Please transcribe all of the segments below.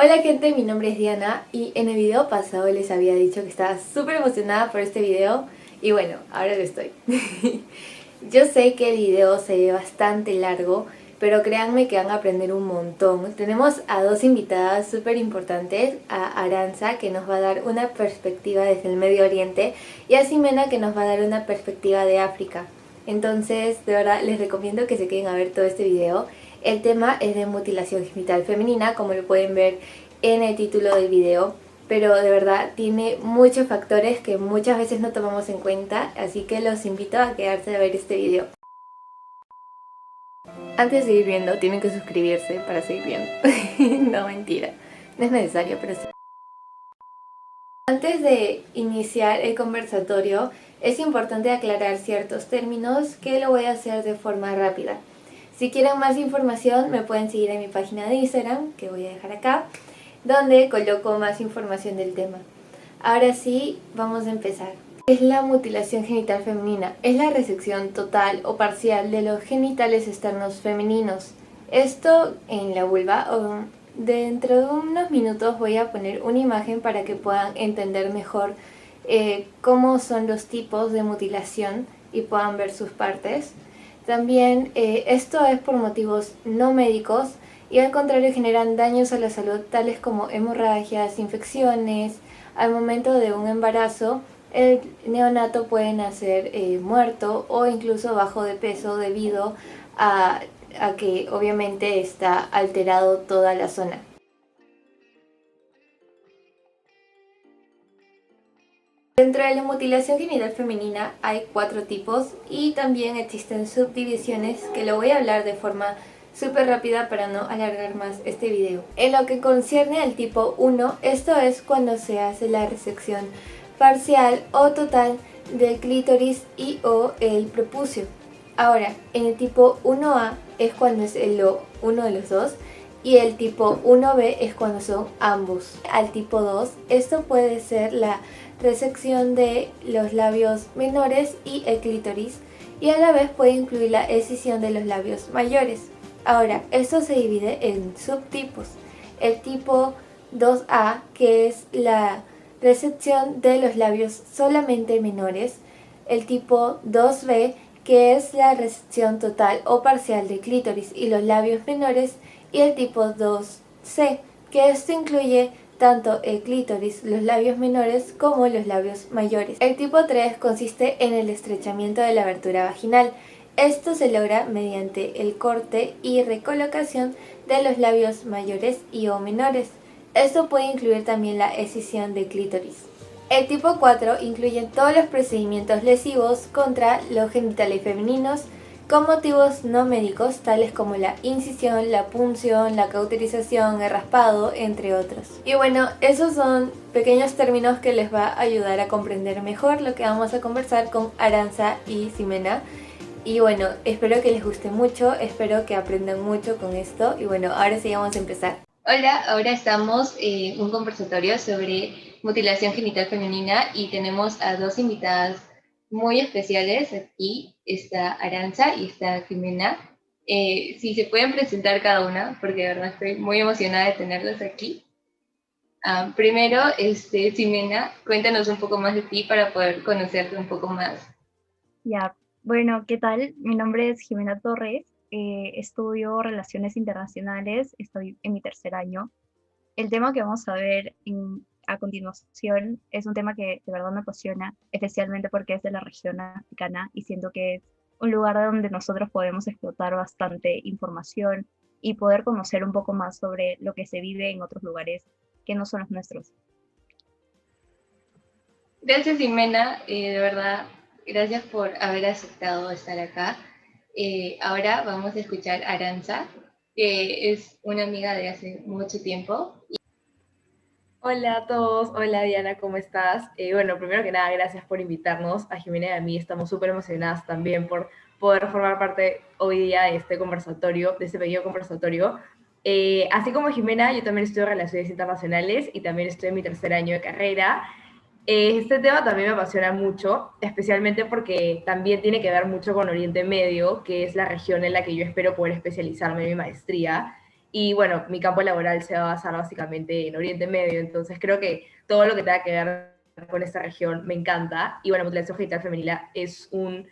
Hola gente, mi nombre es Diana y en el video pasado les había dicho que estaba súper emocionada por este video y bueno, ahora lo estoy. Yo sé que el video se ve bastante largo, pero créanme que van a aprender un montón. Tenemos a dos invitadas súper importantes, a Aranza que nos va a dar una perspectiva desde el Medio Oriente y a Ximena que nos va a dar una perspectiva de África. Entonces, de verdad, les recomiendo que se queden a ver todo este video. El tema es de mutilación genital femenina, como lo pueden ver en el título del video, pero de verdad tiene muchos factores que muchas veces no tomamos en cuenta, así que los invito a quedarse a ver este video. Antes de seguir viendo, tienen que suscribirse para seguir viendo. No, mentira, no es necesario, pero sí. Antes de iniciar el conversatorio, es importante aclarar ciertos términos que lo voy a hacer de forma rápida. Si quieren más información, me pueden seguir en mi página de Instagram, que voy a dejar acá, donde coloco más información del tema. Ahora sí, vamos a empezar. ¿Qué es la mutilación genital femenina? Es la resección total o parcial de los genitales externos femeninos. Esto en la vulva. Dentro de unos minutos voy a poner una imagen para que puedan entender mejor cómo son los tipos de mutilación y puedan ver sus partes. También esto es por motivos no médicos y al contrario generan daños a la salud tales como hemorragias, infecciones. Al momento de un embarazo, el neonato puede nacer muerto o incluso bajo de peso debido a que obviamente está alterado toda la zona. Dentro de la mutilación genital femenina hay 4 tipos y también existen subdivisiones que lo voy a hablar de forma súper rápida para no alargar más este video. En lo que concierne al tipo 1, esto es cuando se hace la resección parcial o total del clítoris y o el prepucio. Ahora, en el tipo 1A es cuando es uno de los dos y el tipo 1B es cuando son ambos. Al tipo 2, esto puede ser la resección de los labios menores y el clítoris y a la vez puede incluir la escisión de los labios mayores. Ahora, esto se divide en subtipos. El tipo 2A, que es la resección de los labios solamente menores. El tipo 2B, que es la resección total o parcial de clítoris y los labios menores. Y el tipo 2C, que esto incluye tanto el clítoris, los labios menores como los labios mayores. El tipo 3 consiste en el estrechamiento de la abertura vaginal. Esto se logra mediante el corte y recolocación de los labios mayores y o menores. Esto puede incluir también la escisión de clítoris. El tipo 4 incluye todos los procedimientos lesivos contra los genitales femeninos con motivos no médicos tales como la incisión, la punción, la cauterización, el raspado, entre otros. Y bueno, esos son pequeños términos que les va a ayudar a comprender mejor lo que vamos a conversar con Aranza y Ximena. Y bueno, espero que les guste mucho, espero que aprendan mucho con esto y bueno, ahora sí vamos a empezar. Hola, ahora estamos en un conversatorio sobre mutilación genital femenina y tenemos a dos invitadas muy especiales. Aquí está Aranza y está Ximena. Si se pueden presentar cada una, porque de verdad estoy muy emocionada de tenerlas aquí. Primero, Ximena, cuéntanos un poco más de ti para poder conocerte un poco más. Ya, bueno, ¿qué tal? Mi nombre es Jimena Torres, estudio Relaciones Internacionales, estoy en mi tercer año. El tema que vamos a ver a continuación es un tema que de verdad me apasiona, especialmente porque es de la región africana y siento que es un lugar donde nosotros podemos explotar bastante información y poder conocer un poco más sobre lo que se vive en otros lugares que no son los nuestros. Gracias, Jimena, de verdad, gracias por haber aceptado estar acá. Ahora vamos a escuchar a Aranza, que es una amiga de hace mucho tiempo. Hola a todos, hola Diana, ¿cómo estás? Bueno, primero que nada, gracias por invitarnos. A Jimena y a mí estamos súper emocionadas también por poder formar parte hoy día de este conversatorio, de este pequeño conversatorio. Así como Jimena, yo también estudio Relaciones Internacionales y también estoy en mi tercer año de carrera. Este tema también me apasiona mucho, especialmente porque también tiene que ver mucho con Oriente Medio, que es la región en la que yo espero poder especializarme en mi maestría. Y bueno, mi campo laboral se va a basar básicamente en Oriente Medio, entonces creo que todo lo que tenga que ver con esta región me encanta. Y bueno, mutilación genital femenina es un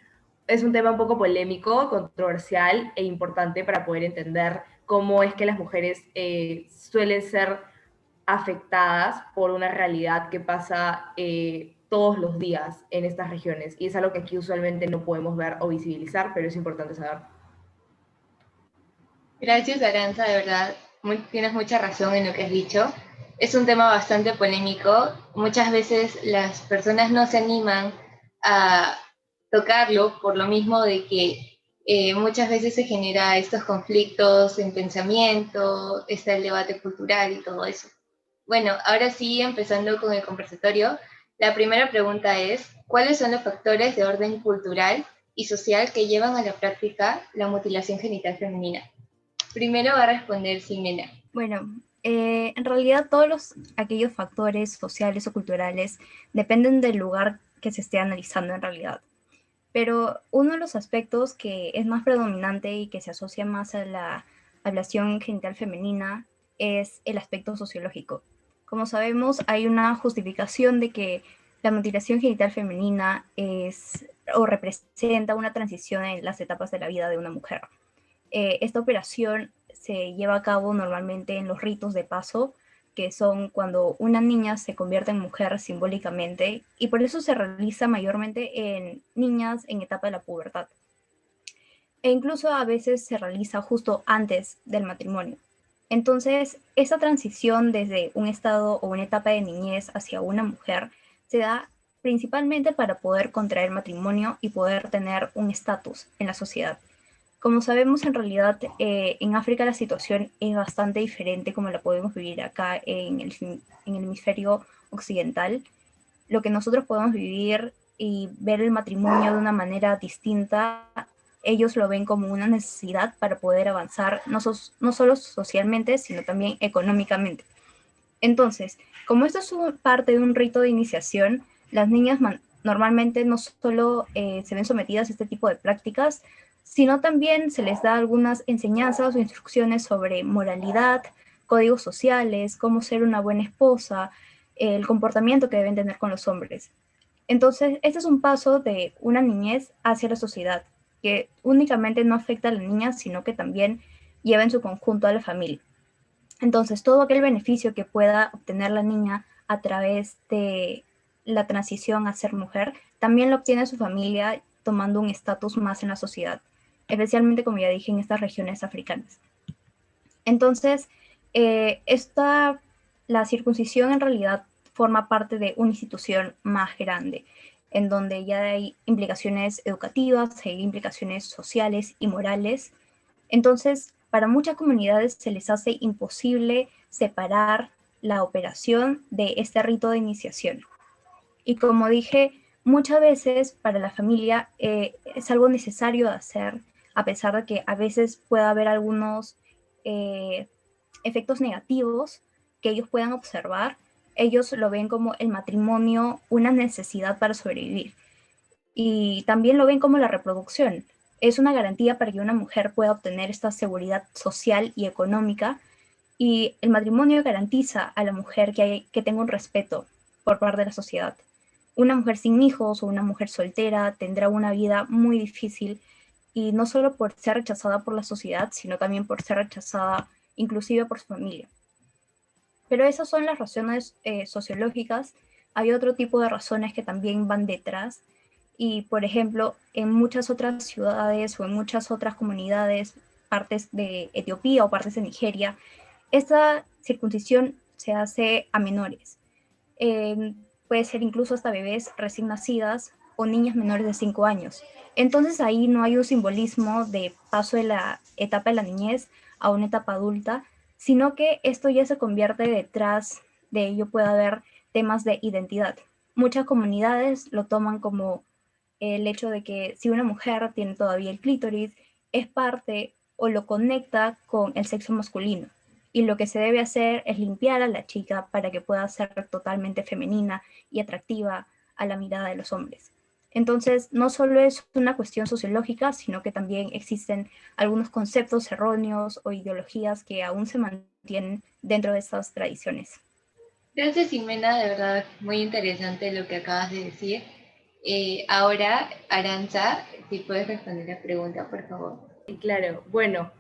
tema un poco polémico, controversial e importante para poder entender cómo es que las mujeres suelen ser afectadas por una realidad que pasa todos los días en estas regiones. Y es algo que aquí usualmente no podemos ver o visibilizar, pero es importante saber. Gracias, Aranza, de verdad, tienes mucha razón en lo que has dicho. Es un tema bastante polémico. Muchas veces las personas no se animan a tocarlo por lo mismo de que muchas veces se genera estos conflictos en pensamiento, está el debate cultural y todo eso. Bueno, ahora sí, empezando con el conversatorio, la primera pregunta es, ¿cuáles son los factores de orden cultural y social que llevan a la práctica la mutilación genital femenina? Primero va a responder Ximena. Bueno, en realidad aquellos factores sociales o culturales dependen del lugar que se esté analizando en realidad. Pero uno de los aspectos que es más predominante y que se asocia más a la ablación genital femenina es el aspecto sociológico. Como sabemos, hay una justificación de que la mutilación genital femenina es o representa una transición en las etapas de la vida de una mujer. Esta operación se lleva a cabo normalmente en los ritos de paso, que son cuando una niña se convierte en mujer simbólicamente, y por eso se realiza mayormente en niñas en etapa de la pubertad. E incluso a veces se realiza justo antes del matrimonio. Entonces, esa transición desde un estado o una etapa de niñez hacia una mujer se da principalmente para poder contraer matrimonio y poder tener un estatus en la sociedad. Como sabemos, en realidad en África la situación es bastante diferente como la podemos vivir acá en el hemisferio occidental. Lo que nosotros podemos vivir y ver el matrimonio de una manera distinta, ellos lo ven como una necesidad para poder avanzar, no solo socialmente, sino también económicamente. Entonces, como esto es parte de un rito de iniciación, las niñas normalmente no solo se ven sometidas a este tipo de prácticas, sino también se les da algunas enseñanzas o instrucciones sobre moralidad, códigos sociales, cómo ser una buena esposa, el comportamiento que deben tener con los hombres. Entonces, este es un paso de una niñez hacia la sociedad, que únicamente no afecta a la niña, sino que también lleva en su conjunto a la familia. Entonces, todo aquel beneficio que pueda obtener la niña a través de la transición a ser mujer, también lo obtiene su familia tomando un estatus más en la sociedad, especialmente, como ya dije, en estas regiones africanas. Entonces, la circuncisión en realidad forma parte de una institución más grande, en donde ya hay implicaciones educativas, hay implicaciones sociales y morales. Entonces, para muchas comunidades se les hace imposible separar la operación de este rito de iniciación. Y como dije, muchas veces para la familia es algo necesario de hacer, a pesar de que a veces pueda haber algunos efectos negativos que ellos puedan observar. Ellos lo ven como el matrimonio una necesidad para sobrevivir. Y también lo ven como la reproducción. Es una garantía para que una mujer pueda obtener esta seguridad social y económica, y el matrimonio garantiza a la mujer que tenga un respeto por parte de la sociedad. Una mujer sin hijos o una mujer soltera tendrá una vida muy difícil, y no solo por ser rechazada por la sociedad, sino también por ser rechazada inclusive por su familia. Pero esas son las razones sociológicas. Hay otro tipo de razones que también van detrás. Y, por ejemplo, en muchas otras ciudades o en muchas otras comunidades, partes de Etiopía o partes de Nigeria, esta circuncisión se hace a menores. Puede ser incluso hasta bebés recién nacidas o niñas menores de 5 años. Entonces ahí no hay un simbolismo de paso de la etapa de la niñez a una etapa adulta, sino que esto ya se convierte detrás de ello, puede haber temas de identidad. Muchas comunidades lo toman como el hecho de que si una mujer tiene todavía el clítoris, es parte o lo conecta con el sexo masculino. Y lo que se debe hacer es limpiar a la chica para que pueda ser totalmente femenina y atractiva a la mirada de los hombres. Entonces, no solo es una cuestión sociológica, sino que también existen algunos conceptos erróneos o ideologías que aún se mantienen dentro de estas tradiciones. Gracias, Ximena, de verdad, muy interesante lo que acabas de decir. Ahora, Aranza, si puedes responder la pregunta, por favor. Claro, bueno,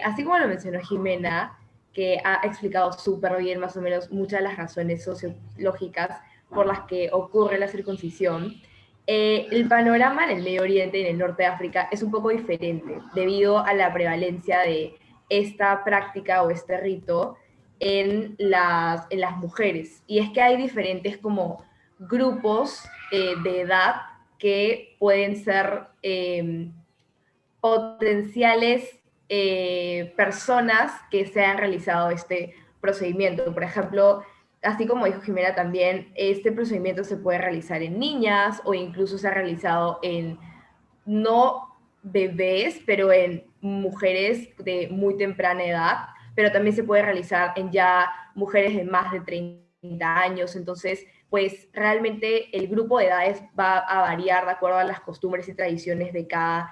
así como lo mencionó Jimena, que ha explicado súper bien más o menos muchas de las razones sociológicas por las que ocurre la circuncisión, el panorama en el Medio Oriente y en el norte de África es un poco diferente debido a la prevalencia de esta práctica o este rito en las mujeres. Y es que hay diferentes como grupos de edad que pueden ser potenciales personas que se han realizado este procedimiento. Por ejemplo, así como dijo Jimena también, este procedimiento se puede realizar en niñas o incluso se ha realizado en no bebés, pero en mujeres de muy temprana edad, pero también se puede realizar en ya mujeres de más de 30 años. Entonces, pues realmente el grupo de edades va a variar de acuerdo a las costumbres y tradiciones de cada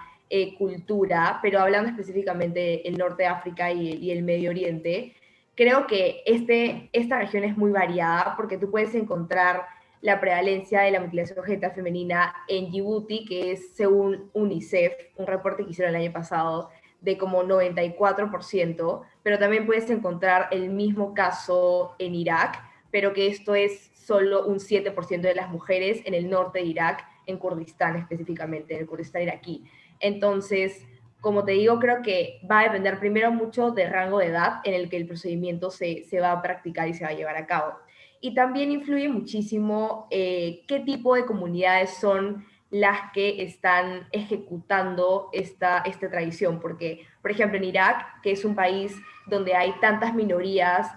cultura, pero hablando específicamente del norte de África y el Medio Oriente, creo que esta región es muy variada porque tú puedes encontrar la prevalencia de la mutilación genital femenina en Djibouti, que es según UNICEF, un reporte que hicieron el año pasado, de como 94%, pero también puedes encontrar el mismo caso en Irak, pero que esto es solo un 7% de las mujeres en el norte de Irak, en Kurdistán específicamente, en el Kurdistán iraquí. Entonces, como te digo, creo que va a depender primero mucho del rango de edad en el que el procedimiento se va a practicar y se va a llevar a cabo. Y también influye muchísimo qué tipo de comunidades son las que están ejecutando esta tradición, porque, por ejemplo, en Irak, que es un país donde hay tantas minorías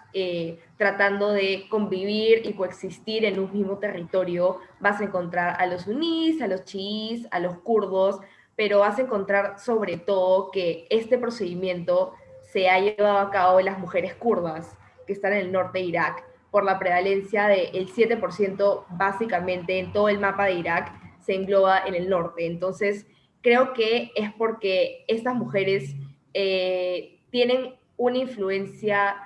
tratando de convivir y coexistir en un mismo territorio, vas a encontrar a los sunís, a los chiíes, a los kurdos, pero vas a encontrar sobre todo que este procedimiento se ha llevado a cabo en las mujeres kurdas, que están en el norte de Irak, por la prevalencia del 7% básicamente en todo el mapa de Irak se engloba en el norte. Entonces, creo que es porque estas mujeres tienen una influencia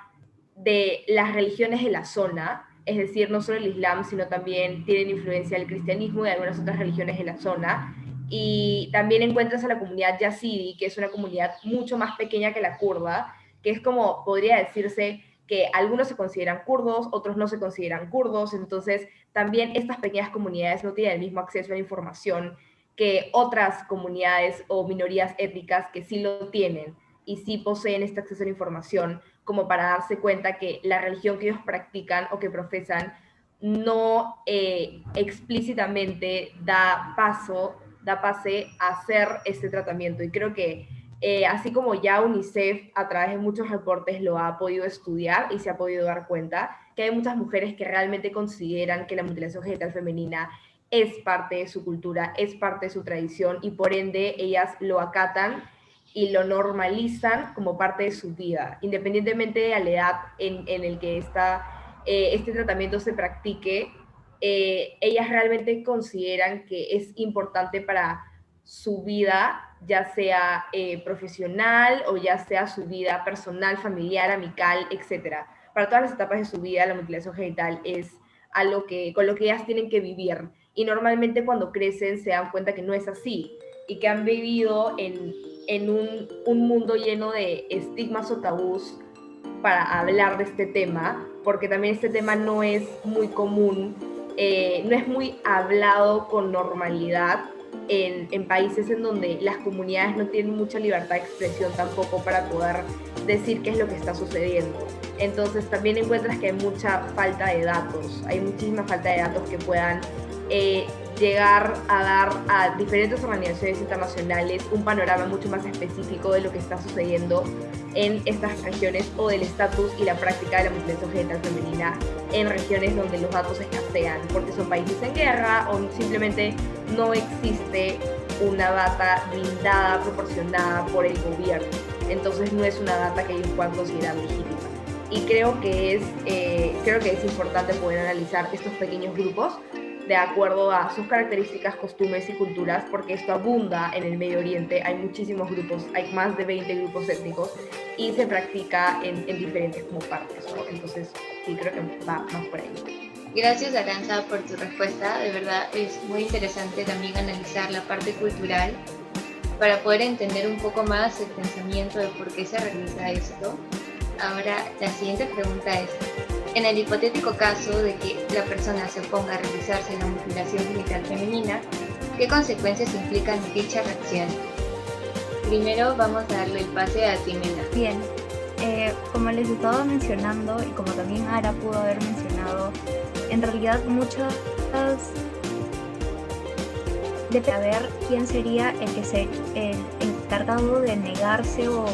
de las religiones de la zona, es decir, no solo el Islam, sino también tienen influencia del cristianismo y de algunas otras religiones de la zona. Y también encuentras a la comunidad yazidi, que es una comunidad mucho más pequeña que la kurda, que es como, podría decirse, que algunos se consideran kurdos, otros no se consideran kurdos, entonces también estas pequeñas comunidades no tienen el mismo acceso a la información que otras comunidades o minorías étnicas que sí lo tienen y sí poseen este acceso a la información, como para darse cuenta que la religión que ellos practican o que profesan no explícitamente da pase a hacer este tratamiento. Y creo que así como ya UNICEF a través de muchos reportes lo ha podido estudiar y se ha podido dar cuenta, que hay muchas mujeres que realmente consideran que la mutilación genital femenina es parte de su cultura, es parte de su tradición y por ende ellas lo acatan y lo normalizan como parte de su vida, independientemente de la edad en el que este tratamiento se practique. Ellas realmente consideran que es importante para su vida, ya sea profesional o ya sea su vida personal, familiar, amical, etc. Para todas las etapas de su vida, la mutilación genital es algo con lo que ellas tienen que vivir. Y normalmente cuando crecen se dan cuenta que no es así y que han vivido en un mundo lleno de estigmas o tabús para hablar de este tema, porque también este tema no es muy común, no es muy hablado con normalidad en países en donde las comunidades no tienen mucha libertad de expresión tampoco para poder decir qué es lo que está sucediendo. Entonces también encuentras que hay mucha falta de datos, hay muchísima falta de datos que puedan llegar a dar a diferentes organizaciones internacionales un panorama mucho más específico de lo que está sucediendo en estas regiones o del estatus y la práctica de la mutilación genital femenina en regiones donde los datos escasean, porque son países en guerra o simplemente no existe una data blindada, proporcionada por el gobierno. Entonces no es una data que ellos puedan considerar legítima. Y creo que es importante poder analizar estos pequeños grupos de acuerdo a sus características, costumbres y culturas, porque esto abunda en el Medio Oriente. Hay muchísimos grupos, hay más de 20 grupos étnicos y se practica en diferentes como partes, ¿no? Entonces, sí, creo que va más por ahí. Gracias, Aranza, por tu respuesta. De verdad es muy interesante también analizar la parte cultural para poder entender un poco más el pensamiento de por qué se realiza esto. Ahora, la siguiente pregunta es, en el hipotético caso de que la persona se oponga a realizarse la mutilación genital femenina, ¿qué consecuencias implican dicha reacción? Primero vamos a darle el pase a Timena. Bien, como les estaba mencionando y como también Ara pudo haber mencionado, en realidad muchas de saber quién sería el encargado de negarse o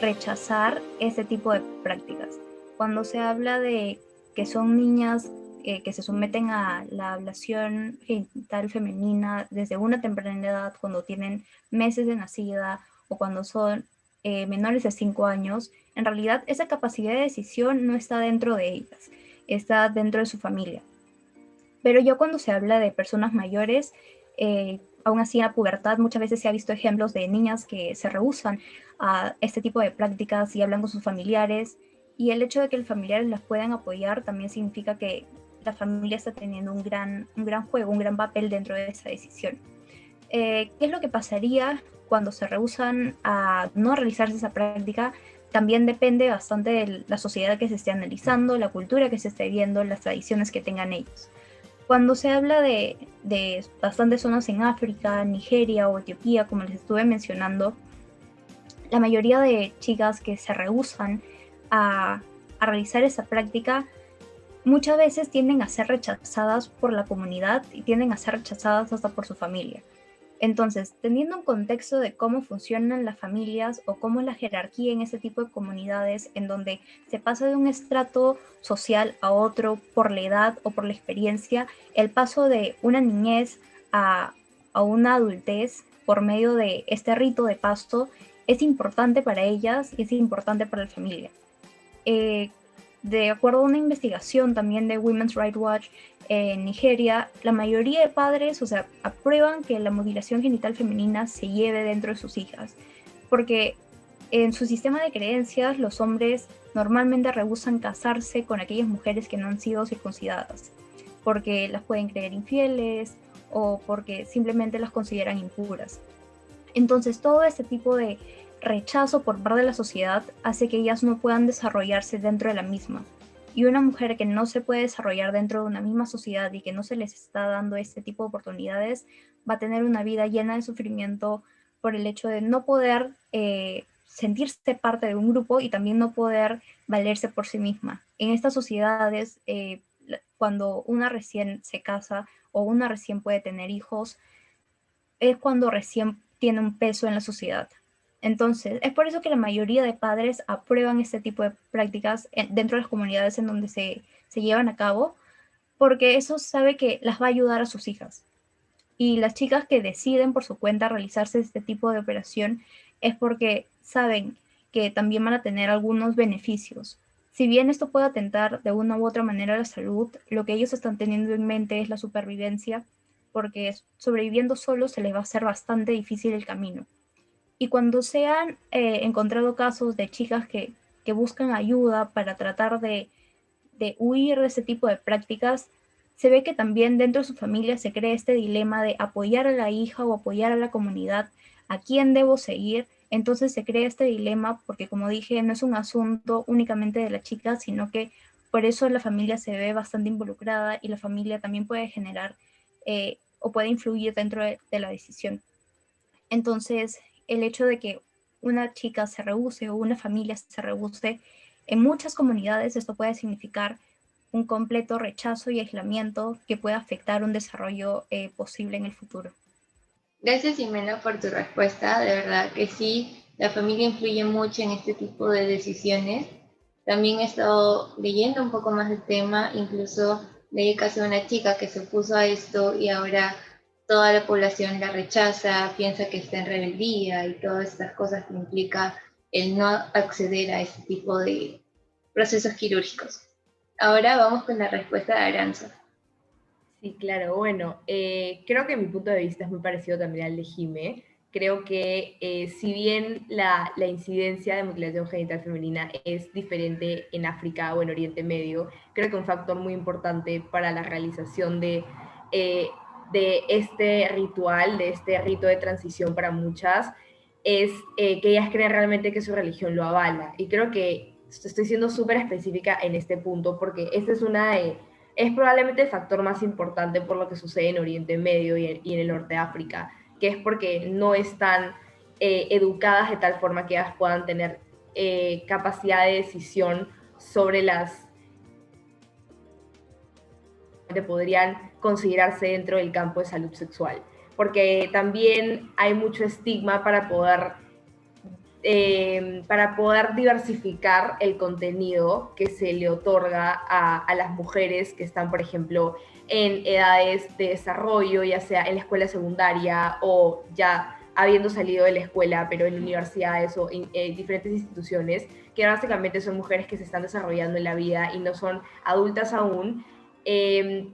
rechazar ese tipo de prácticas. Cuando se habla de que son niñas que se someten a la ablación genital femenina desde una temprana edad, cuando tienen meses de nacida o cuando son menores de 5 años, en realidad esa capacidad de decisión no está dentro de ellas, está dentro de su familia. Pero ya cuando se habla de personas mayores, aún así en la pubertad muchas veces se ha visto ejemplos de niñas que se rehúsan a este tipo de prácticas y hablan con sus familiares, y el hecho de que los familiares las puedan apoyar también significa que la familia está teniendo un gran juego, un gran papel dentro de esa decisión. ¿Qué es lo que pasaría cuando se rehúsan a no realizarse esa práctica? También depende bastante de la sociedad que se esté analizando, la cultura que se esté viendo, las tradiciones que tengan ellos. Cuando se habla de bastantes zonas en África, Nigeria o Etiopía, como les estuve mencionando, la mayoría de chicas que se rehúsan a realizar esa práctica muchas veces tienden a ser rechazadas por la comunidad y tienden a ser rechazadas hasta por su familia. Entonces, teniendo un contexto de cómo funcionan las familias o cómo es la jerarquía en ese tipo de comunidades, en donde se pasa de un estrato social a otro por la edad o por la experiencia, el paso de una niñez a una adultez por medio de este rito de paso es importante para ellas y es importante para la familia. De acuerdo a una investigación también de Women's Rights Watch en Nigeria, la mayoría de padres, o sea, aprueban que la mutilación genital femenina se lleve dentro de sus hijas, porque en su sistema de creencias los hombres normalmente rehúsan casarse con aquellas mujeres que no han sido circuncidadas, porque las pueden creer infieles o porque simplemente las consideran impuras. Entonces todo este tipo de rechazo por parte de la sociedad hace que ellas no puedan desarrollarse dentro de la misma. Y una mujer que no se puede desarrollar dentro de una misma sociedad y que no se les está dando este tipo de oportunidades, va a tener una vida llena de sufrimiento por el hecho de no poder sentirse parte de un grupo y también no poder valerse por sí misma. En estas sociedades, cuando una recién se casa o una recién puede tener hijos, es cuando recién tiene un peso en la sociedad. Entonces, es por eso que la mayoría de padres aprueban este tipo de prácticas dentro de las comunidades en donde se llevan a cabo, porque eso sabe que las va a ayudar a sus hijas. Y las chicas que deciden por su cuenta realizarse este tipo de operación es porque saben que también van a tener algunos beneficios. Si bien esto puede atentar de una u otra manera a la salud, lo que ellos están teniendo en mente es la supervivencia, porque sobreviviendo solos se les va a hacer bastante difícil el camino. Y cuando se han encontrado casos de chicas que buscan ayuda para tratar de huir de ese tipo de prácticas, se ve que también dentro de su familia se crea este dilema de apoyar a la hija o apoyar a la comunidad, a quién debo seguir. Entonces se crea este dilema porque, como dije, no es un asunto únicamente de la chica, sino que por eso la familia se ve bastante involucrada y la familia también puede generar o puede influir dentro de la decisión. Entonces, el hecho de que una chica se rehúse o una familia se rehúse, en muchas comunidades esto puede significar un completo rechazo y aislamiento que puede afectar un desarrollo posible en el futuro. Gracias, Jimena, por tu respuesta. De verdad que sí, la familia influye mucho en este tipo de decisiones. También he estado leyendo un poco más del tema, incluso leí caso de una chica que se opuso a esto y ahora toda la población la rechaza, piensa que está en rebeldía y todas estas cosas que implica el no acceder a este tipo de procesos quirúrgicos. Ahora vamos con la respuesta de Aranza. Sí, claro, bueno, creo que mi punto de vista es muy parecido también al de Jime. Creo que si bien la incidencia de mutilación genital femenina es diferente en África o en Oriente Medio, creo que un factor muy importante para la realización eh, de este ritual, de este rito de transición para muchas, es que ellas creen realmente que su religión lo avala. Y creo que estoy siendo súper específica en este punto porque esta es es probablemente el factor más importante por lo que sucede en Oriente Medio y en el norte de África, que es porque no están educadas de tal forma que ellas puedan tener capacidad de decisión sobre las que podrían considerarse dentro del campo de salud sexual. Porque también hay mucho estigma para poder diversificar el contenido que se le otorga a las mujeres que están, por ejemplo, en edades de desarrollo, ya sea en la escuela secundaria o ya habiendo salido de la escuela, pero en universidades o en diferentes instituciones, que básicamente son mujeres que se están desarrollando en la vida y no son adultas aún.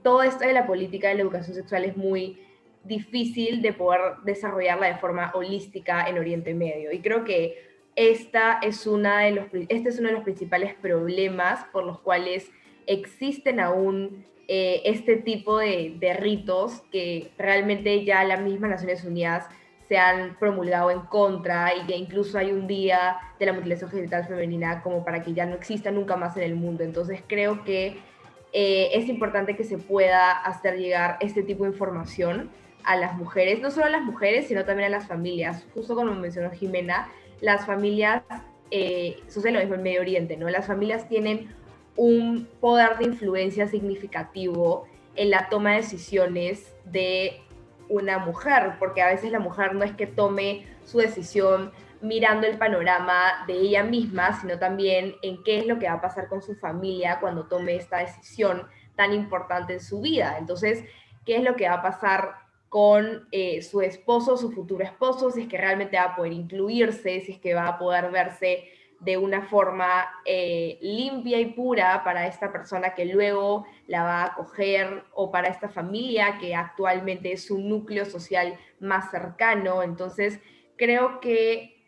Todo esto de la política de la educación sexual es muy difícil de poder desarrollarla de forma holística en Oriente Medio. Y creo que este es uno de los principales problemas por los cuales existen aún este tipo de ritos que realmente ya las mismas Naciones Unidas se han promulgado en contra y que incluso hay un día de la mutilación genital femenina como para que ya no exista nunca más en el mundo. Entonces creo que es importante que se pueda hacer llegar este tipo de información a las mujeres, no solo a las mujeres, sino también a las familias. Justo como mencionó Jimena, las familias, sucede lo mismo en Medio Oriente, ¿no? Las familias tienen un poder de influencia significativo en la toma de decisiones de una mujer, porque a veces la mujer no es que tome su decisión mirando el panorama de ella misma, sino también en qué es lo que va a pasar con su familia cuando tome esta decisión tan importante en su vida. Entonces, ¿qué es lo que va a pasar con su esposo, su futuro esposo, si es que realmente va a poder incluirse, si es que va a poder verse de una forma limpia y pura para esta persona que luego la va a acoger o para esta familia que actualmente es su núcleo social más cercano. Entonces, creo que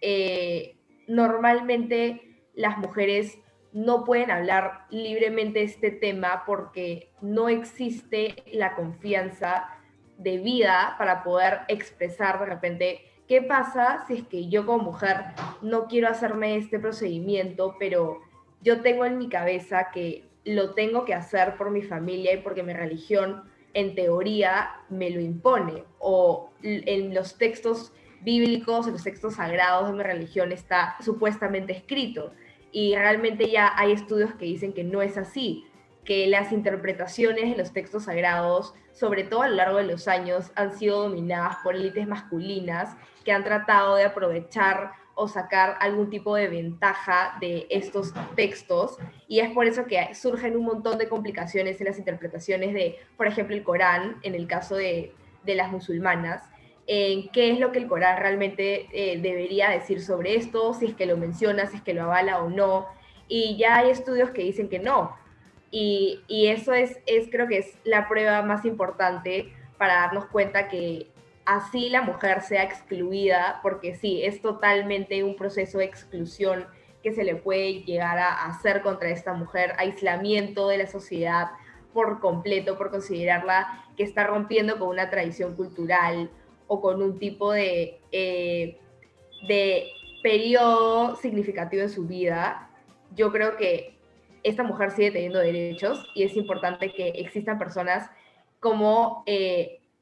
normalmente las mujeres no pueden hablar libremente de este tema porque no existe la confianza de vida para poder expresar de repente qué pasa si es que yo como mujer no quiero hacerme este procedimiento, pero yo tengo en mi cabeza que lo tengo que hacer por mi familia y porque mi religión en teoría me lo impone, o en los textos bíblicos, en los textos sagrados de mi religión está supuestamente escrito, y realmente ya hay estudios que dicen que no es así, que las interpretaciones de los textos sagrados, sobre todo a lo largo de los años, han sido dominadas por élites masculinas que han tratado de aprovechar o sacar algún tipo de ventaja de estos textos, y es por eso que surgen un montón de complicaciones en las interpretaciones de, por ejemplo, el Corán, en el caso de las musulmanas, en qué es lo que el Corán realmente debería decir sobre esto, si es que lo menciona, si es que lo avala o no, y ya hay estudios que dicen que no, y eso creo que es la prueba más importante para darnos cuenta que así la mujer sea excluida, porque sí, es totalmente un proceso de exclusión que se le puede llegar a hacer contra esta mujer, aislamiento de la sociedad por completo, por considerarla que está rompiendo con una tradición cultural o con un tipo de periodo significativo en su vida. Yo creo que esta mujer sigue teniendo derechos y es importante que existan personas como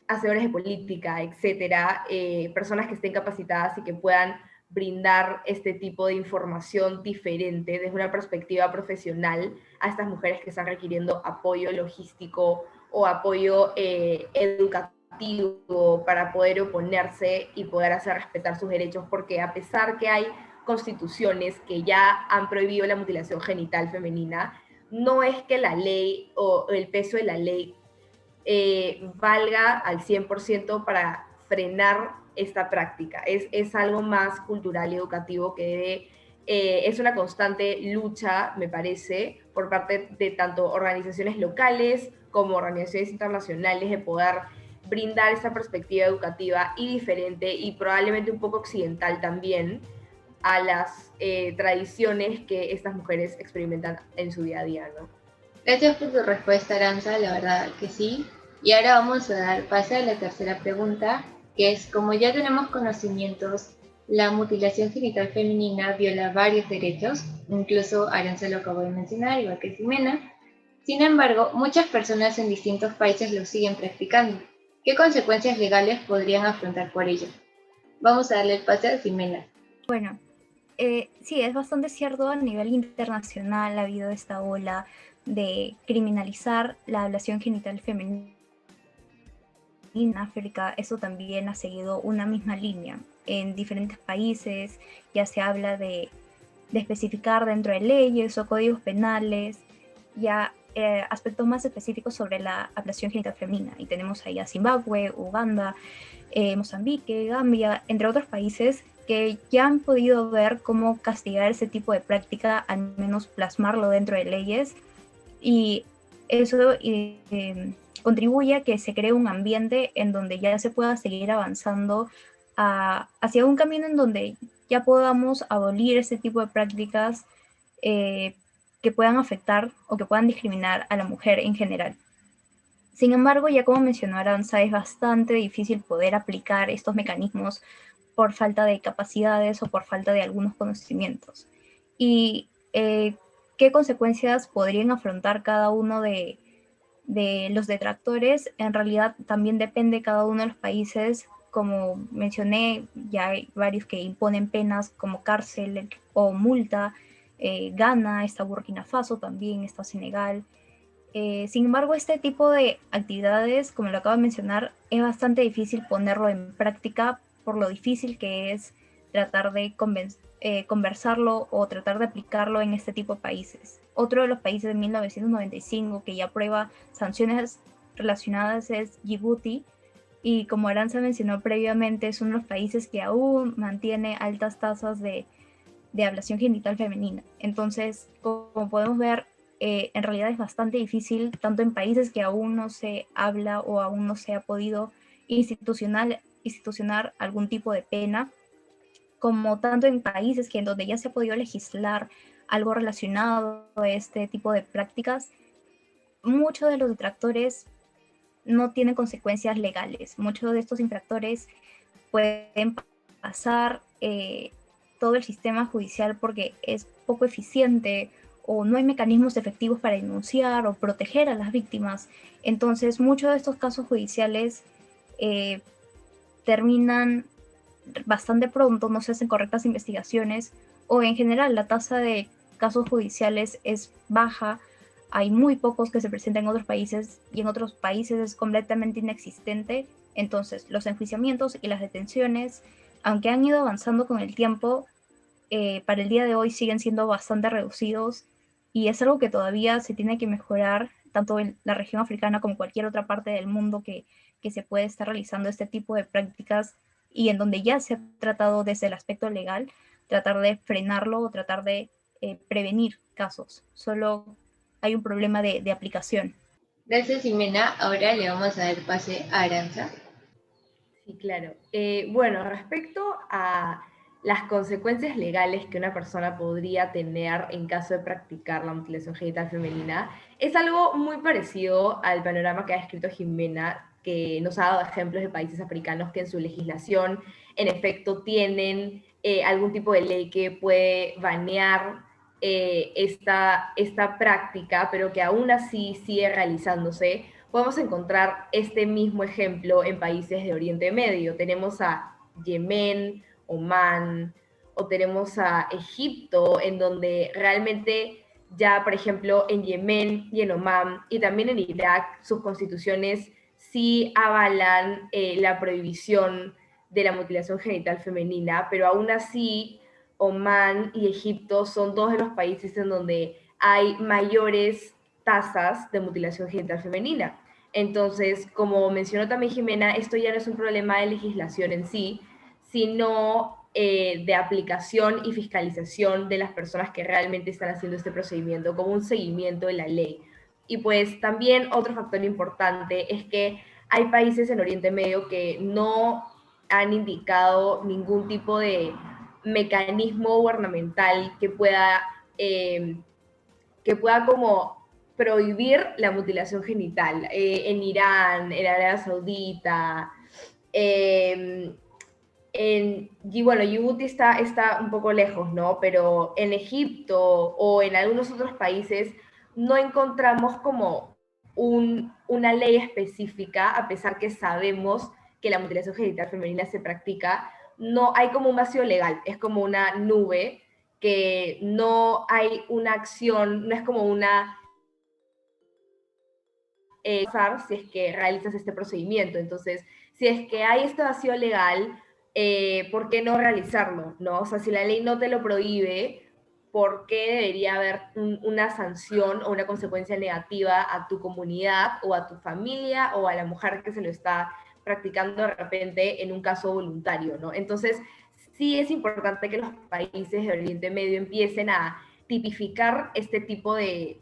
hacedores de política, etcétera, personas que estén capacitadas y que puedan brindar este tipo de información diferente desde una perspectiva profesional a estas mujeres que están requiriendo apoyo logístico o apoyo educativo para poder oponerse y poder hacer respetar sus derechos, porque a pesar que hay constituciones que ya han prohibido la mutilación genital femenina, no es que la ley o el peso de la ley valga al 100% para frenar esta práctica. Es algo más cultural y educativo que es una constante lucha, me parece, por parte de tanto organizaciones locales como organizaciones internacionales de poder brindar esa perspectiva educativa y diferente y probablemente un poco occidental también a las tradiciones que estas mujeres experimentan en su día a día, ¿no? Gracias por tu respuesta, Aranza, la verdad que sí. Y ahora vamos a dar pase a la tercera pregunta, que es, como ya tenemos conocimientos, la mutilación genital femenina viola varios derechos, incluso Aranza lo acabó de mencionar, igual que Jimena. Sin embargo, muchas personas en distintos países lo siguen practicando. ¿Qué consecuencias legales podrían afrontar por ello? Vamos a darle el pase a Jimena. Bueno, sí, es bastante cierto, a nivel internacional ha habido esta ola de criminalizar la ablación genital femenina. En África eso también ha seguido una misma línea. En diferentes países ya se habla de especificar dentro de leyes o códigos penales ya aspectos más específicos sobre la ablación genital femenina. Y tenemos ahí a Zimbabue, Uganda, Mozambique, Gambia, entre otros países que ya han podido ver cómo castigar ese tipo de práctica, al menos plasmarlo dentro de leyes, y eso contribuye a que se cree un ambiente en donde ya se pueda seguir avanzando hacia un camino en donde ya podamos abolir ese tipo de prácticas que puedan afectar o que puedan discriminar a la mujer en general. Sin embargo, ya como mencionó Aranza, es bastante difícil poder aplicar estos mecanismos por falta de capacidades o por falta de algunos conocimientos. Y qué consecuencias podrían afrontar cada uno de los detractores, en realidad también depende de cada uno de los países. Como mencioné, ya hay varios que imponen penas como cárcel o multa. Ghana, está Burkina Faso también, está Senegal. Sin embargo, este tipo de actividades, como lo acabo de mencionar, es bastante difícil ponerlo en práctica por lo difícil que es tratar de conversarlo o tratar de aplicarlo en este tipo de países. Otro de los países de 1995 que ya aprueba sanciones relacionadas es Djibouti, y como Aranza mencionó previamente, es uno de los países que aún mantiene altas tasas de ablación genital femenina. Entonces, como podemos ver, en realidad es bastante difícil, tanto en países que aún no se habla o aún no se ha podido institucionar algún tipo de pena, como tanto en países que en donde ya se ha podido legislar algo relacionado a este tipo de prácticas. Muchos de los detractores no tienen consecuencias legales. Muchos de estos infractores pueden pasar todo el sistema judicial porque es poco eficiente o no hay mecanismos efectivos para denunciar o proteger a las víctimas. Entonces, muchos de estos casos judiciales terminan bastante pronto, no se hacen correctas investigaciones, o en general la tasa de casos judiciales es baja. Hay muy pocos que se presentan en otros países y en otros países es completamente inexistente. Entonces, los enjuiciamientos y las detenciones, aunque han ido avanzando con el tiempo, para el día de hoy siguen siendo bastante reducidos, y es algo que todavía se tiene que mejorar, tanto en la región africana como cualquier otra parte del mundo que se puede estar realizando este tipo de prácticas, y en donde ya se ha tratado desde el aspecto legal, tratar de frenarlo o tratar de prevenir casos. Solo hay un problema de aplicación. Gracias, Jimena. Ahora le vamos a dar pase a Aranza. Sí, claro. Bueno, respecto a las consecuencias legales que una persona podría tener en caso de practicar la mutilación genital femenina, es algo muy parecido al panorama que ha descrito Jimena, que nos ha dado ejemplos de países africanos que en su legislación, en efecto, tienen algún tipo de ley que puede banear esta práctica, pero que aún así sigue realizándose. Podemos encontrar este mismo ejemplo en países de Oriente Medio. Tenemos a Yemen, Omán, o tenemos a Egipto, en donde realmente ya, por ejemplo, en Yemen y en Omán, y también en Irak, sus constituciones sí avalan la prohibición de la mutilación genital femenina, pero aún así Omán y Egipto son dos de los países en donde hay mayores tasas de mutilación genital femenina. Entonces, como mencionó también Jimena, esto ya no es un problema de legislación en sí, sino de aplicación y fiscalización de las personas que realmente están haciendo este procedimiento, como un seguimiento de la ley. Y pues también otro factor importante es que hay países en Oriente Medio que no han indicado ningún tipo de mecanismo gubernamental que pueda como prohibir la mutilación genital. En Irán, en Arabia Saudita, y bueno, Djibouti está un poco lejos, ¿no? Pero en Egipto o en algunos otros países no encontramos como una ley específica, a pesar que sabemos que la mutilación genital femenina se practica, no hay como un vacío legal, es como una nube que no hay una acción, no es como una si es que realizas este procedimiento. Entonces, si es que hay este vacío legal, ¿por qué no realizarlo? ¿No? O sea, si la ley no te lo prohíbe, ¿por qué debería haber una sanción o una consecuencia negativa a tu comunidad o a tu familia o a la mujer que se lo está practicando de repente en un caso voluntario, ¿no? Entonces, sí es importante que los países de Oriente Medio empiecen a tipificar este tipo de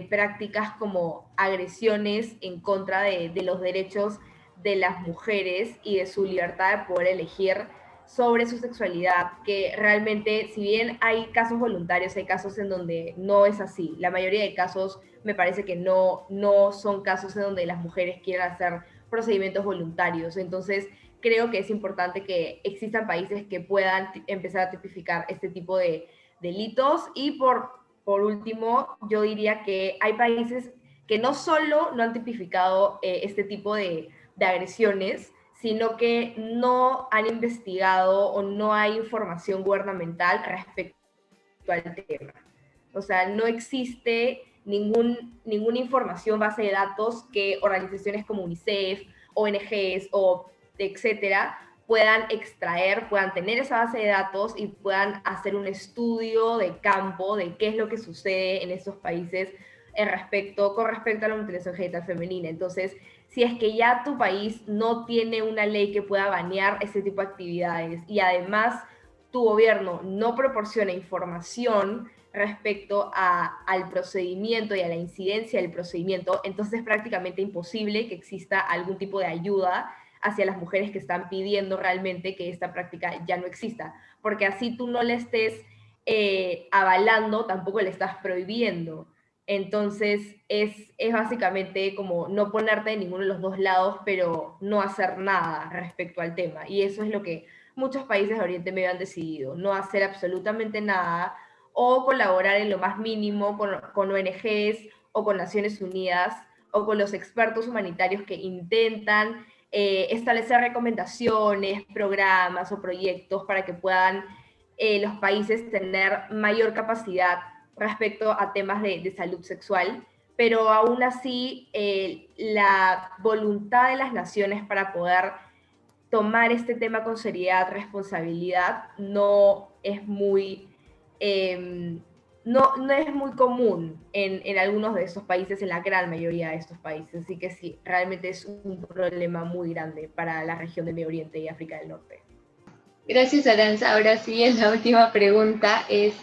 prácticas como agresiones en contra de los derechos de las mujeres y de su libertad de poder elegir sobre su sexualidad, que realmente, si bien hay casos voluntarios, hay casos en donde no es así. La mayoría de casos me parece que no son casos en donde las mujeres quieran hacer procedimientos voluntarios. Entonces, creo que es importante que existan países que puedan empezar a tipificar este tipo de delitos. Y por último, yo diría que hay países que no solo no han tipificado este tipo de agresiones, sino que no han investigado o no hay información gubernamental respecto al tema. O sea, no existe ninguna información, base de datos que organizaciones como UNICEF, ONGs o etcétera puedan extraer, puedan tener esa base de datos y puedan hacer un estudio de campo de qué es lo que sucede en estos países con respecto a la mutilación genital femenina. Entonces, si es que ya tu país no tiene una ley que pueda banear ese tipo de actividades y además tu gobierno no proporciona información respecto al procedimiento y a la incidencia del procedimiento, entonces es prácticamente imposible que exista algún tipo de ayuda hacia las mujeres que están pidiendo realmente que esta práctica ya no exista, porque así tú no le estés avalando, tampoco le estás prohibiendo. Entonces es básicamente como no ponerte de ninguno de los dos lados, pero no hacer nada respecto al tema. Y eso es lo que muchos países de Oriente Medio han decidido, no hacer absolutamente nada o colaborar en lo más mínimo con ONGs o con Naciones Unidas o con los expertos humanitarios que intentan establecer recomendaciones, programas o proyectos para que puedan los países tener mayor capacidad respecto a temas de salud sexual, pero aún así la voluntad de las naciones para poder tomar este tema con seriedad, responsabilidad, no es muy común en algunos de estos países, en la gran mayoría de estos países. Así que sí, realmente es un problema muy grande para la región de Medio Oriente y África del Norte. Gracias, Aranza. Ahora sí, la última pregunta es,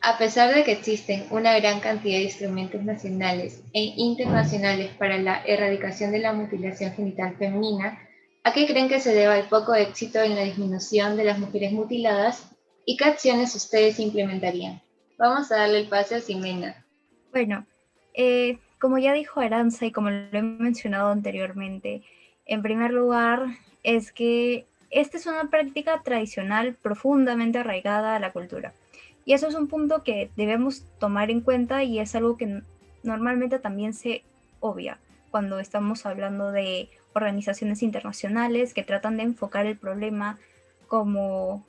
a pesar de que existen una gran cantidad de instrumentos nacionales e internacionales para la erradicación de la mutilación genital femenina, ¿a qué creen que se deba el poco éxito en la disminución de las mujeres mutiladas y qué acciones ustedes implementarían? Vamos a darle el pase a Ximena. Bueno, como ya dijo Aranza y como lo he mencionado anteriormente, en primer lugar es que esta es una práctica tradicional profundamente arraigada a la cultura. Y eso es un punto que debemos tomar en cuenta y es algo que normalmente también se obvia cuando estamos hablando de organizaciones internacionales que tratan de enfocar el problema como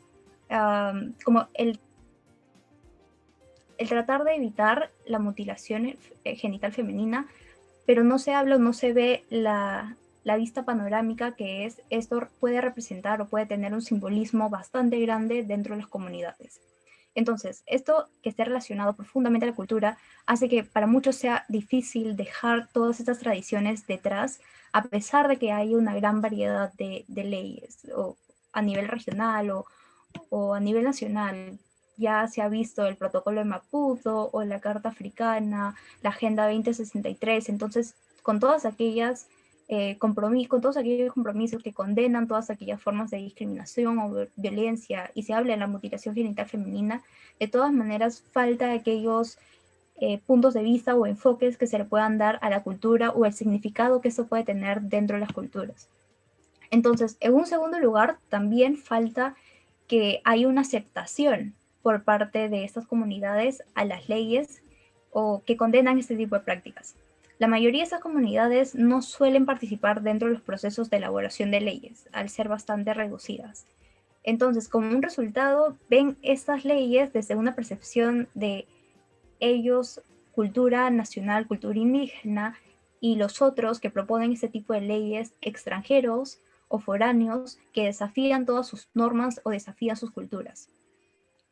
el tratar de evitar la mutilación genital femenina, pero no se habla o no se ve la vista panorámica que esto puede representar o puede tener un simbolismo bastante grande dentro de las comunidades. Entonces, esto que esté relacionado profundamente a la cultura hace que para muchos sea difícil dejar todas estas tradiciones detrás, a pesar de que hay una gran variedad de leyes o a nivel regional o a nivel nacional. Ya se ha visto el protocolo de Maputo o la Carta Africana, la Agenda 2063. Entonces, con todas aquellas con todos aquellos compromisos que condenan todas aquellas formas de discriminación o violencia y se habla de la mutilación genital femenina, de todas maneras falta aquellos puntos de vista o enfoques que se le puedan dar a la cultura o el significado que eso puede tener dentro de las culturas. Entonces, en un segundo lugar, también falta que haya una aceptación por parte de estas comunidades a las leyes o que condenan este tipo de prácticas. La mayoría de esas comunidades no suelen participar dentro de los procesos de elaboración de leyes, al ser bastante reducidas. Entonces, como un resultado, ven estas leyes desde una percepción de ellos, cultura nacional, cultura indígena, y los otros que proponen este tipo de leyes, extranjeros o foráneos, que desafían todas sus normas o desafían sus culturas.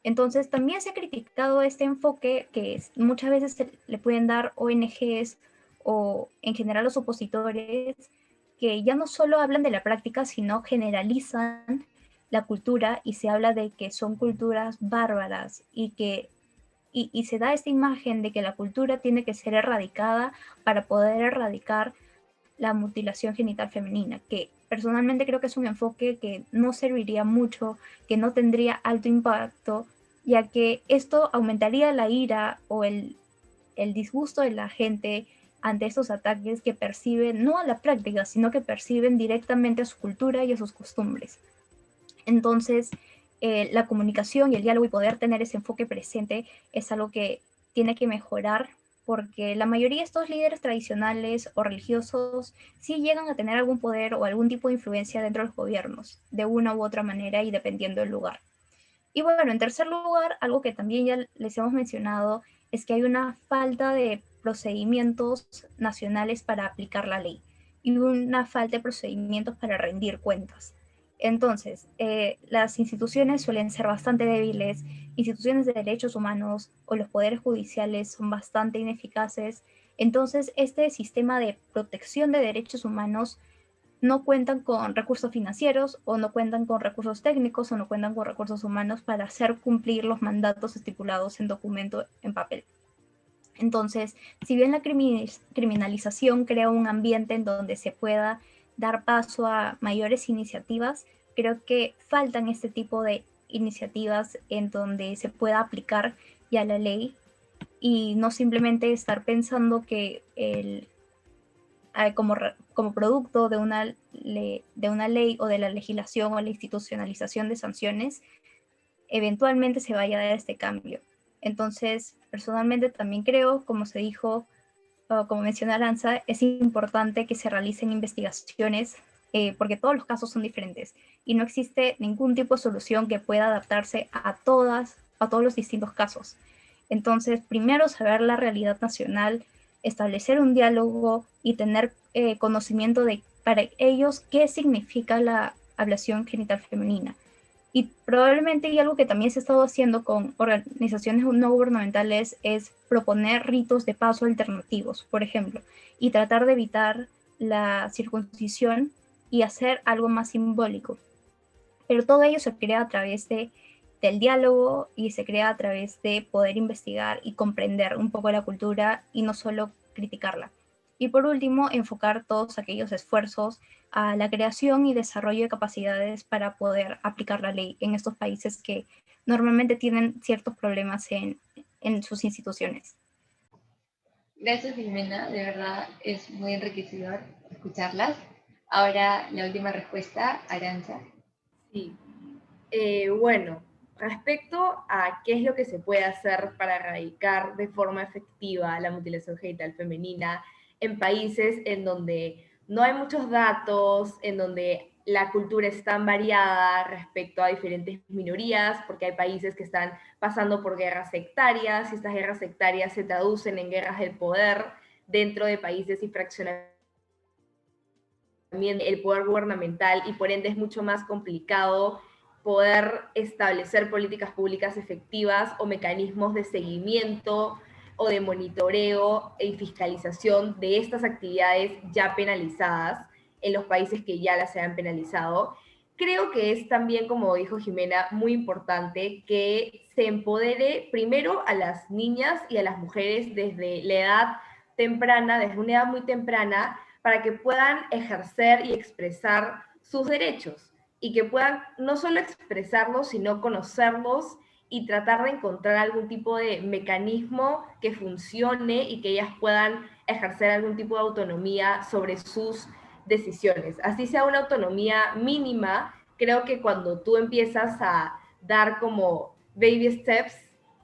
Entonces, también se ha criticado este enfoque que muchas veces le pueden dar ONGs o en general los opositores, que ya no solo hablan de la práctica, sino generalizan la cultura y se habla de que son culturas bárbaras y se da esta imagen de que la cultura tiene que ser erradicada para poder erradicar la mutilación genital femenina, que personalmente creo que es un enfoque que no serviría mucho, que no tendría alto impacto, ya que esto aumentaría la ira o el disgusto de la gente ante estos ataques que perciben no a la práctica, sino que perciben directamente a su cultura y a sus costumbres. Entonces, la comunicación y el diálogo y poder tener ese enfoque presente es algo que tiene que mejorar porque la mayoría de estos líderes tradicionales o religiosos sí llegan a tener algún poder o algún tipo de influencia dentro de los gobiernos, de una u otra manera y dependiendo del lugar. Y bueno, en tercer lugar, algo que también ya les hemos mencionado es que hay una falta de procedimientos nacionales para aplicar la ley y una falta de procedimientos para rendir cuentas. Entonces, las instituciones suelen ser bastante débiles, instituciones de derechos humanos o los poderes judiciales son bastante ineficaces. Entonces, este sistema de protección de derechos humanos no cuentan con recursos financieros o no cuentan con recursos técnicos o no cuentan con recursos humanos para hacer cumplir los mandatos estipulados en documento en papel. Entonces, si bien la criminalización crea un ambiente en donde se pueda dar paso a mayores iniciativas, creo que faltan este tipo de iniciativas en donde se pueda aplicar ya la ley y no simplemente estar pensando que como producto de una ley o de la legislación o la institucionalización de sanciones, eventualmente se vaya a dar este cambio. Entonces, personalmente también creo, como se dijo, como mencionó Aranza, es importante que se realicen investigaciones porque todos los casos son diferentes y no existe ningún tipo de solución que pueda adaptarse a todos los distintos casos. Entonces, primero saber la realidad nacional, establecer un diálogo y tener conocimiento de para ellos qué significa la ablación genital femenina. Y probablemente y algo que también se ha estado haciendo con organizaciones no gubernamentales es proponer ritos de paso alternativos, por ejemplo, y tratar de evitar la circuncisión y hacer algo más simbólico. Pero todo ello se crea a través del diálogo y se crea a través de poder investigar y comprender un poco la cultura y no solo criticarla. Y por último, enfocar todos aquellos esfuerzos a la creación y desarrollo de capacidades para poder aplicar la ley en estos países que normalmente tienen ciertos problemas en sus instituciones. Gracias, Jimena, de verdad es muy enriquecedor escucharlas. Ahora la última respuesta, Aranza. Sí. Bueno, respecto a qué es lo que se puede hacer para erradicar de forma efectiva la mutilación genital femenina en países en donde no hay muchos datos, en donde la cultura es tan variada respecto a diferentes minorías, porque hay países que están pasando por guerras sectarias y estas guerras sectarias se traducen en guerras del poder dentro de países y fraccionamientos el poder gubernamental y por ende es mucho más complicado poder establecer políticas públicas efectivas o mecanismos de seguimiento o de monitoreo y fiscalización de estas actividades ya penalizadas en los países que ya las se han penalizado. creo que es también, como dijo Jimena, muy importante que se empodere primero a las niñas y a las mujeres desde la edad temprana, desde una edad muy temprana, para que puedan ejercer y expresar sus derechos y que puedan no solo expresarlos, sino conocerlos y tratar de encontrar algún tipo de mecanismo que funcione y que ellas puedan ejercer algún tipo de autonomía sobre sus decisiones. Así sea una autonomía mínima, creo que cuando tú empiezas a dar como baby steps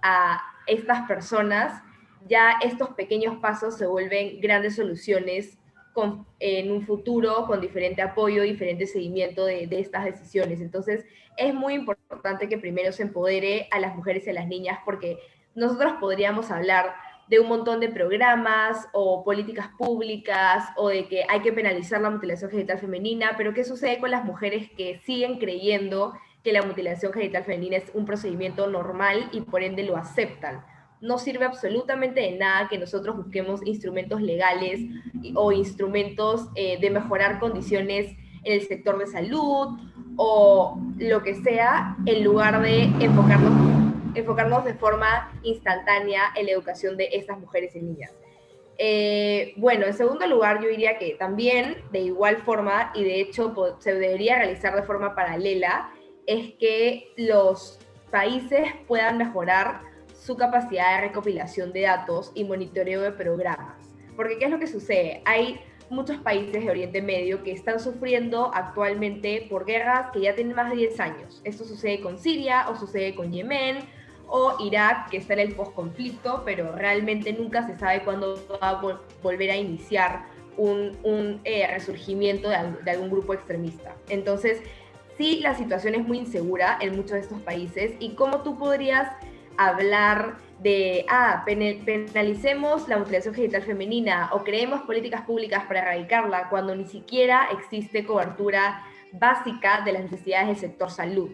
a estas personas, ya estos pequeños pasos se vuelven grandes soluciones en un futuro con diferente apoyo, diferente seguimiento de estas decisiones. Entonces, es muy importante que primero se empodere a las mujeres y a las niñas, porque nosotros podríamos hablar de un montón de programas o políticas públicas o de que hay que penalizar la mutilación genital femenina, pero ¿qué sucede con las mujeres que siguen creyendo que la mutilación genital femenina es un procedimiento normal y por ende lo aceptan? No sirve absolutamente de nada que nosotros busquemos instrumentos legales o instrumentos de mejorar condiciones en el sector de salud o lo que sea, en lugar de enfocarnos de forma instantánea en la educación de estas mujeres y niñas. Bueno, en segundo lugar, yo diría que también, de igual forma, y de hecho se debería realizar de forma paralela, es que los países puedan mejorar su capacidad de recopilación de datos y monitoreo de programas. Porque ¿qué es lo que sucede? Hay muchos países de Oriente Medio que están sufriendo actualmente por guerras que ya tienen más de 10 años. Esto sucede con Siria o sucede con Yemen o Irak, que está en el posconflicto, pero realmente nunca se sabe cuándo va a volver a iniciar un resurgimiento de algún grupo extremista. Entonces, sí, la situación es muy insegura en muchos de estos países, y cómo tú podrías hablar de, penalicemos la mutilación genital femenina o creemos políticas públicas para erradicarla, cuando ni siquiera existe cobertura básica de las necesidades del sector salud.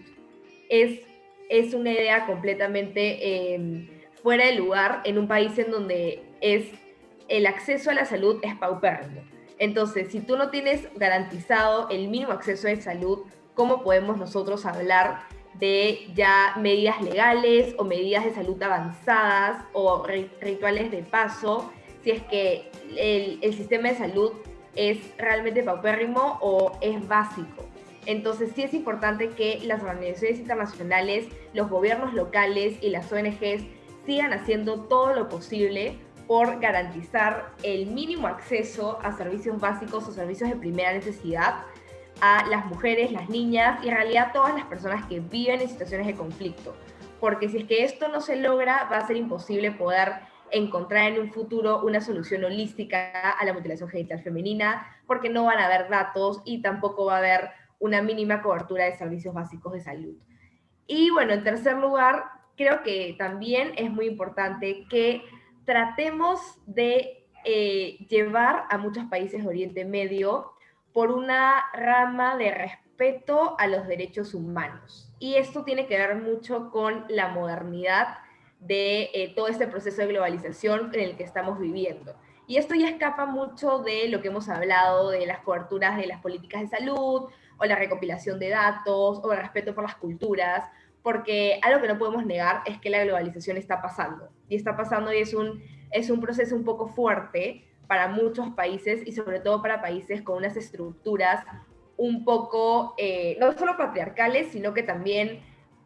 Es una idea completamente fuera de lugar en un país en donde el acceso a la salud es paupérrimo. Entonces, si tú no tienes garantizado el mínimo acceso a salud, ¿cómo podemos nosotros hablar de ya medidas legales o medidas de salud avanzadas o rituales de paso, si es que el sistema de salud es realmente paupérrimo o es básico? Entonces sí es importante que las organizaciones internacionales, los gobiernos locales y las ONGs sigan haciendo todo lo posible por garantizar el mínimo acceso a servicios básicos o servicios de primera necesidad a las mujeres, las niñas y en realidad todas las personas que viven en situaciones de conflicto. Porque si es que esto no se logra, va a ser imposible poder encontrar en un futuro una solución holística a la mutilación genital femenina, porque no van a haber datos y tampoco va a haber una mínima cobertura de servicios básicos de salud. Y bueno, en tercer lugar, creo que también es muy importante que tratemos de llevar a muchos países de Oriente Medio por una rama de respeto a los derechos humanos. Y esto tiene que ver mucho con la modernidad de todo este proceso de globalización en el que estamos viviendo. Y esto ya escapa mucho de lo que hemos hablado de las coberturas de las políticas de salud, o la recopilación de datos, o el respeto por las culturas, porque algo que no podemos negar es que la globalización está pasando. Y está pasando y es un proceso un poco fuerte para muchos países y sobre todo para países con unas estructuras un poco, no solo patriarcales, sino que también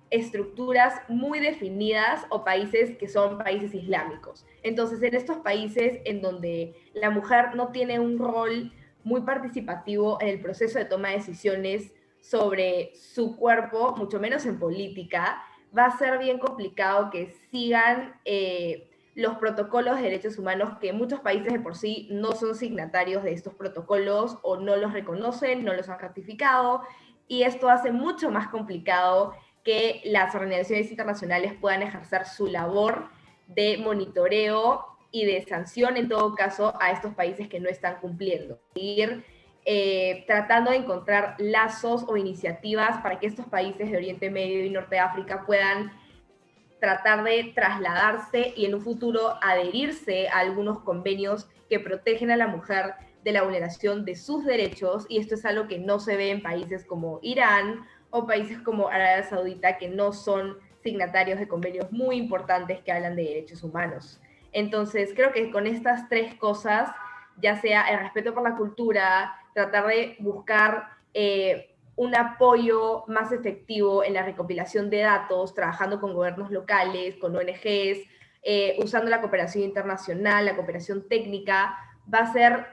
estructuras muy definidas o países que son países islámicos. Entonces, en estos países en donde la mujer no tiene un rol muy participativo en el proceso de toma de decisiones sobre su cuerpo, mucho menos en política, va a ser bien complicado que sigan los protocolos de derechos humanos, que muchos países de por sí no son signatarios de estos protocolos o no los reconocen, no los han ratificado, y esto hace mucho más complicado que las organizaciones internacionales puedan ejercer su labor de monitoreo y de sanción, en todo caso, a estos países que no están cumpliendo. Seguir tratando de encontrar lazos o iniciativas para que estos países de Oriente Medio y Norte de África puedan tratar de trasladarse y en un futuro adherirse a algunos convenios que protegen a la mujer de la vulneración de sus derechos, y esto es algo que no se ve en países como Irán o países como Arabia Saudita, que no son signatarios de convenios muy importantes que hablan de derechos humanos. Entonces, creo que con estas tres cosas, ya sea el respeto por la cultura, tratar de buscar un apoyo más efectivo en la recopilación de datos, trabajando con gobiernos locales, con ONGs, usando la cooperación internacional, la cooperación técnica, va a ser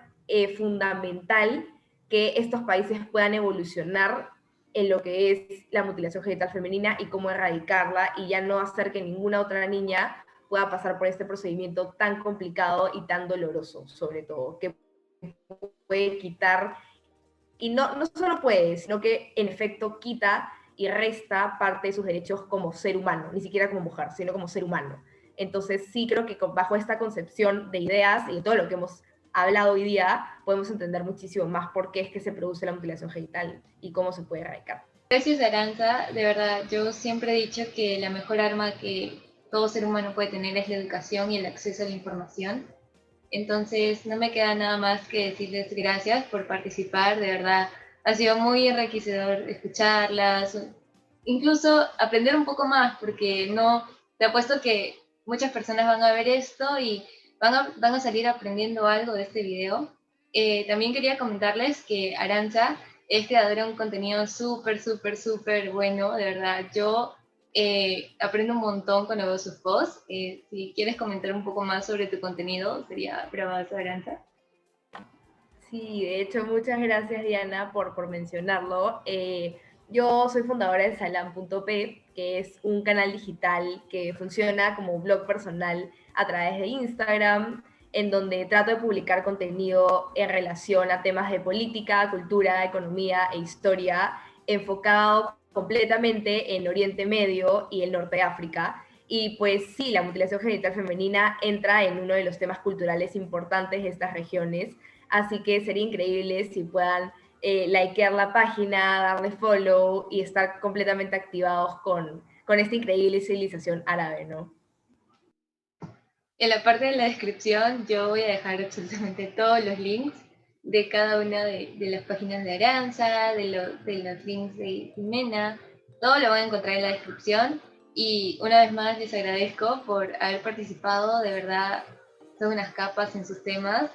fundamental que estos países puedan evolucionar en lo que es la mutilación genital femenina y cómo erradicarla, y ya no hacer que ninguna otra niña pueda pasar por este procedimiento tan complicado y tan doloroso, sobre todo, que puede quitar, y no solo puede, sino que en efecto quita y resta parte de sus derechos como ser humano, ni siquiera como mujer, sino como ser humano. Entonces sí creo que bajo esta concepción de ideas y de todo lo que hemos hablado hoy día, podemos entender muchísimo más por qué es que se produce la mutilación genital y cómo se puede erradicar. Gracias, Aranza. De verdad, yo siempre he dicho que la mejor arma que todo ser humano puede tener es la educación y el acceso a la información. Entonces, no me queda nada más que decirles gracias por participar. De verdad, ha sido muy enriquecedor escucharlas, incluso aprender un poco más, porque no, te apuesto que muchas personas van a ver esto y van a salir aprendiendo algo de este video. También quería comentarles que Aranza es creadora de un contenido súper bueno, de verdad. Yo aprendo un montón cuando veo sus posts. Si quieres comentar un poco más sobre tu contenido, sería bravazo, Aranza. Sí, de hecho, muchas gracias, Diana, por mencionarlo. Yo soy fundadora de Salam.p, que es un canal digital que funciona como blog personal a través de Instagram, en donde trato de publicar contenido en relación a temas de política, cultura, economía e historia, enfocado completamente en Oriente Medio y el norte de África. Y pues sí, la mutilación genital femenina entra en uno de los temas culturales importantes de estas regiones, así que sería increíble si puedan likear la página, darle follow y estar completamente activados con esta increíble civilización árabe, ¿no? En la parte de la descripción yo voy a dejar absolutamente todos los links de cada una de las páginas de Aranza, de los links de Jimena, todo lo van a encontrar en la descripción. Y una vez más les agradezco por haber participado, de verdad son unas capas en sus temas.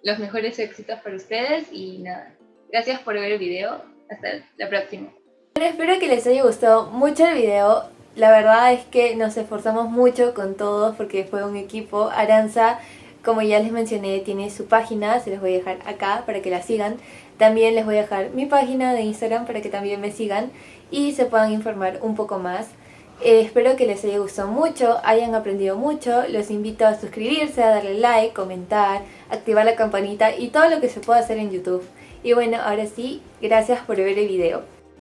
Los mejores éxitos para ustedes y nada, gracias por ver el video, hasta la próxima. Bueno, espero que les haya gustado mucho el video. La verdad es que nos esforzamos mucho con todos porque fue un equipo. Aranza, como ya les mencioné, tiene su página, se les voy a dejar acá para que la sigan. También les voy a dejar mi página de Instagram para que también me sigan y se puedan informar un poco más. Espero que les haya gustado mucho, hayan aprendido mucho. Los invito a suscribirse, a darle like, comentar, activar la campanita y todo lo que se pueda hacer en YouTube. Y bueno, ahora sí, gracias por ver el video.